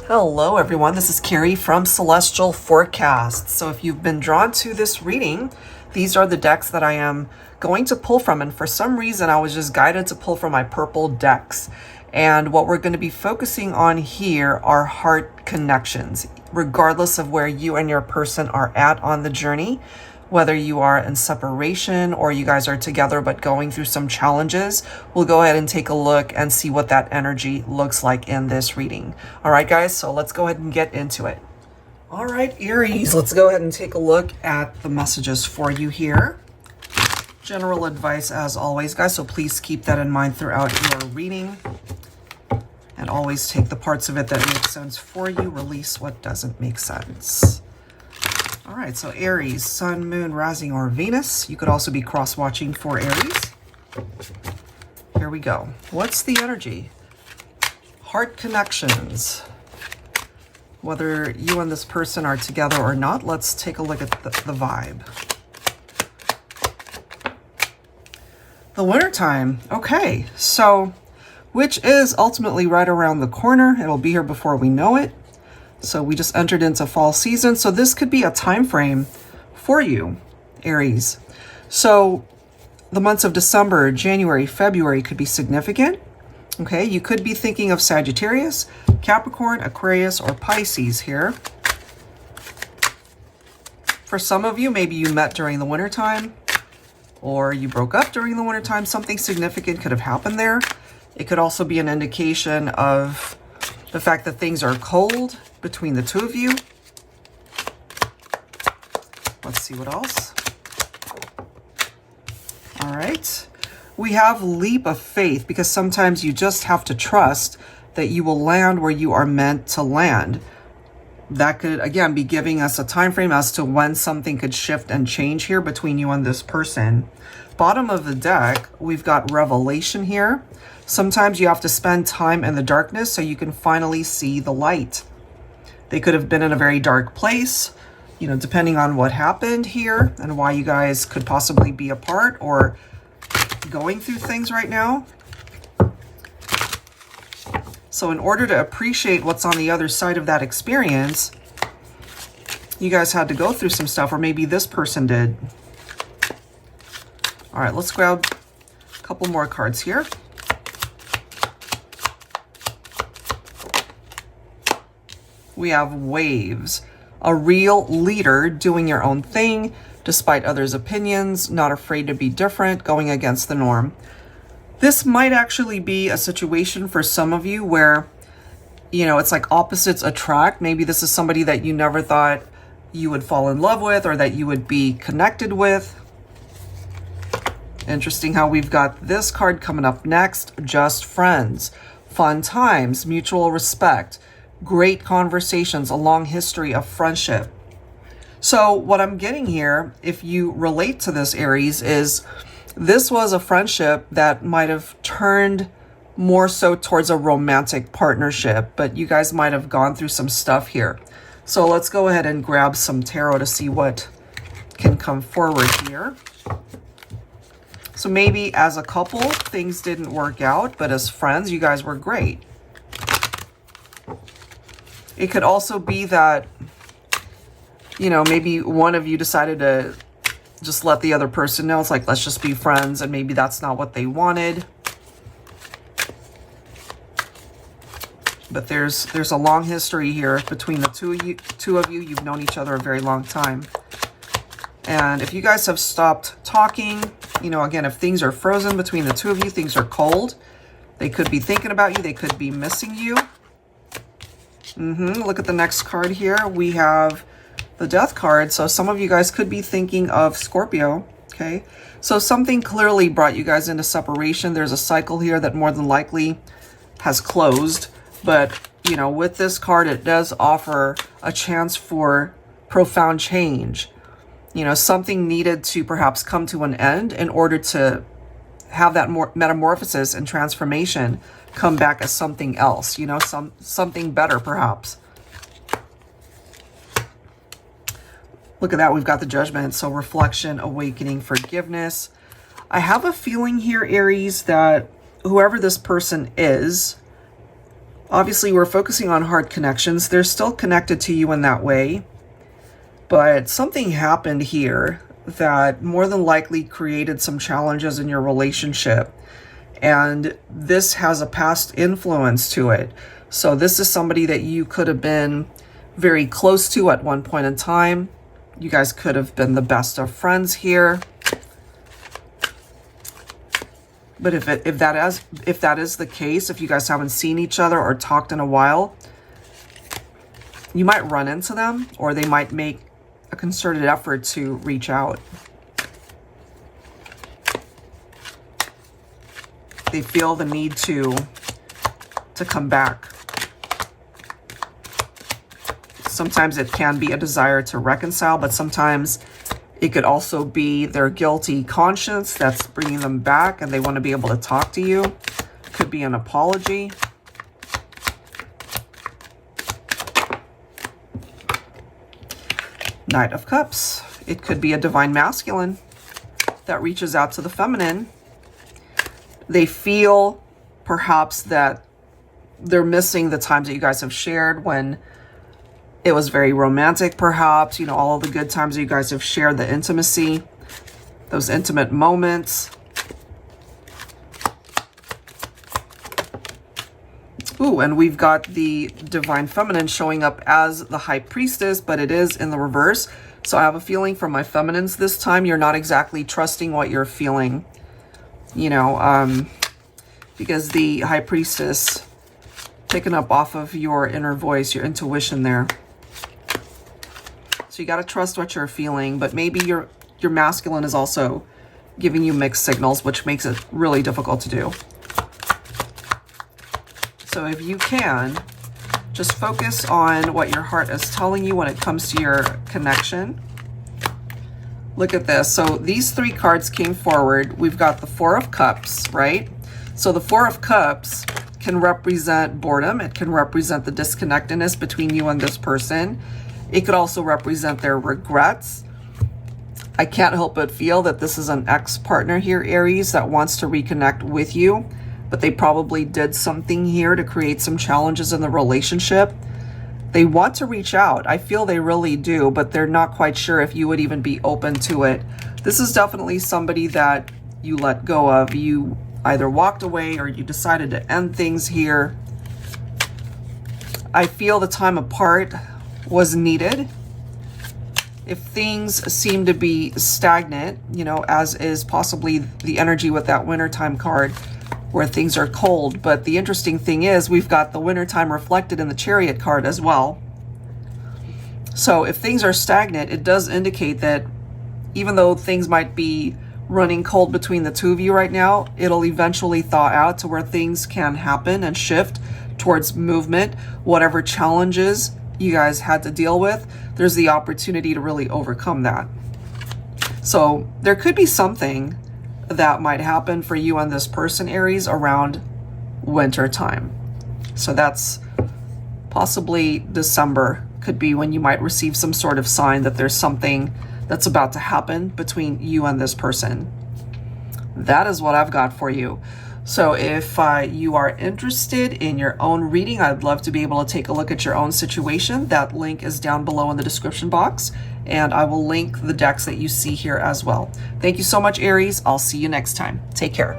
Hello everyone, this is Carrie from Celestial Forecast. So if you've been drawn to this reading, these are the decks that I am going to pull from, and for some reason I was just guided to pull from my purple decks. And what we're going to be focusing on here are heart connections, regardless of where you and your person are at on the journey. Whether you are in separation or you guys are together but going through some challenges, we'll go ahead and take a look and see what that energy looks like in this reading. All right, guys, so let's go ahead and get into it. All right, Aries, let's go ahead and take a look at the messages for you here. General advice as always, guys, so please keep that in mind throughout your reading. And always take the parts of it that make sense for you, release what doesn't make sense. All right, so Aries, Sun, Moon, Rising, or Venus. You could also be cross-watching for Aries. Here we go. What's the energy? Heart connections. Whether you and this person are together or not, let's take a look at the vibe. The wintertime. Okay, so which is ultimately right around the corner. It'll be here before we know it. So we just entered into fall season. So this could be a time frame for you, Aries. So the months of December, January, February could be significant. Okay, you could be thinking of Sagittarius, Capricorn, Aquarius, or Pisces here. For some of you, maybe you met during the wintertime or you broke up during the wintertime. Something significant could have happened there. It could also be an indication of the fact that things are cold between the two of you. Let's see what else. All right. We have leap of faith, because sometimes you just have to trust that you will land where you are meant to land. That could, again, be giving us a time frame as to when something could shift and change here between you and this person. Bottom of the deck, we've got revelation here. Sometimes you have to spend time in the darkness so you can finally see the light. They could have been in a very dark place, you know, depending on what happened here and why you guys could possibly be apart or going through things right now. So in order to appreciate what's on the other side of that experience, you guys had to go through some stuff, or maybe this person did. All right, let's grab a couple more cards here. We have waves, a real leader doing your own thing, despite others' opinions, not afraid to be different, going against the norm. This might actually be a situation for some of you where, you know, it's like opposites attract. Maybe this is somebody that you never thought you would fall in love with or that you would be connected with. Interesting how we've got this card coming up next, just friends, fun times, mutual respect, great conversations, a long history of friendship. So what I'm getting here, if you relate to this, Aries, is this was a friendship that might have turned more so towards a romantic partnership, but you guys might have gone through some stuff here. So let's go ahead and grab some tarot to see what can come forward here. So maybe as a couple, things didn't work out, but as friends, you guys were great. It could also be that, you know, maybe one of you decided to just let the other person know. It's like, let's just be friends, and maybe that's not what they wanted. But there's a long history here between the two of you. You've known each other a very long time. And if you guys have stopped talking, you know, again, if things are frozen between the two of you, things are cold. They could be thinking about you. They could be missing you. Look at the next card here. We have the Death card. So some of you guys could be thinking of Scorpio. Okay. So something clearly brought you guys into separation. There's a cycle here that more than likely has closed. But, you know, with this card, it does offer a chance for profound change. You know, something needed to perhaps come to an end in order to have that more metamorphosis and transformation come back as something else, you know, something better perhaps. Look at that, we've got the Judgment. So reflection, awakening, forgiveness. I have a feeling here, Aries, that whoever this person is, Obviously, we're focusing on heart connections. They're still connected to you in that way, but something happened here that more than likely created some challenges in your relationship, and this has a past influence to it. So this is somebody that you could have been very close to at one point in time. You guys could have been the best of friends here. But if that is the case, if you guys haven't seen each other or talked in a while, you might run into them, or they might make a concerted effort to reach out. They feel the need to come back. Sometimes it can be a desire to reconcile, but sometimes it could also be their guilty conscience that's bringing them back, and they want to be able to talk to you. It could be an apology. Knight of Cups. It could be a divine masculine that reaches out to the feminine. They feel perhaps that they're missing the times that you guys have shared when it was very romantic, perhaps, you know, all of the good times that you guys have shared, the intimacy, those intimate moments. Ooh, and we've got the divine feminine showing up as the high priestess, but it is in the reverse. So I have a feeling from my feminines this time, you're not exactly trusting what you're feeling, you know, because the high priestess picking up off of your inner voice, your intuition there. So you got to trust what you're feeling, but maybe your masculine is also giving you mixed signals, which makes it really difficult to do. So if you can, just focus on what your heart is telling you when it comes to your connection. Look at this. So these three cards came forward. We've got the Four of Cups, right? So the Four of Cups can represent boredom. It can represent the disconnectedness between you and this person. It could also represent their regrets. I can't help but feel that this is an ex-partner here, Aries, that wants to reconnect with you, but they probably did something here to create some challenges in the relationship. They want to reach out. I feel they really do, but they're not quite sure if you would even be open to it. This is definitely somebody that you let go of. You either walked away or you decided to end things here. I feel the time apart was needed. If things seem to be stagnant, you know, as is possibly the energy with that wintertime card where things are cold. But the interesting thing is we've got the wintertime reflected in the Chariot card as well. So if things are stagnant, it does indicate that even though things might be running cold between the two of you right now, it'll eventually thaw out to where things can happen and shift towards movement. Whatever challenges you guys had to deal with, there's the opportunity to really overcome that. So there could be something that might happen for you and this person, Aries, around winter time. So that's possibly December, could be when you might receive some sort of sign that there's something that's about to happen between you and this person. That is what I've got for you. So if you are interested in your own reading, I'd love to be able to take a look at your own situation. That link is down below in the description box, and I will link the decks that you see here as well. Thank you so much, Aries. I'll see you next time. Take care.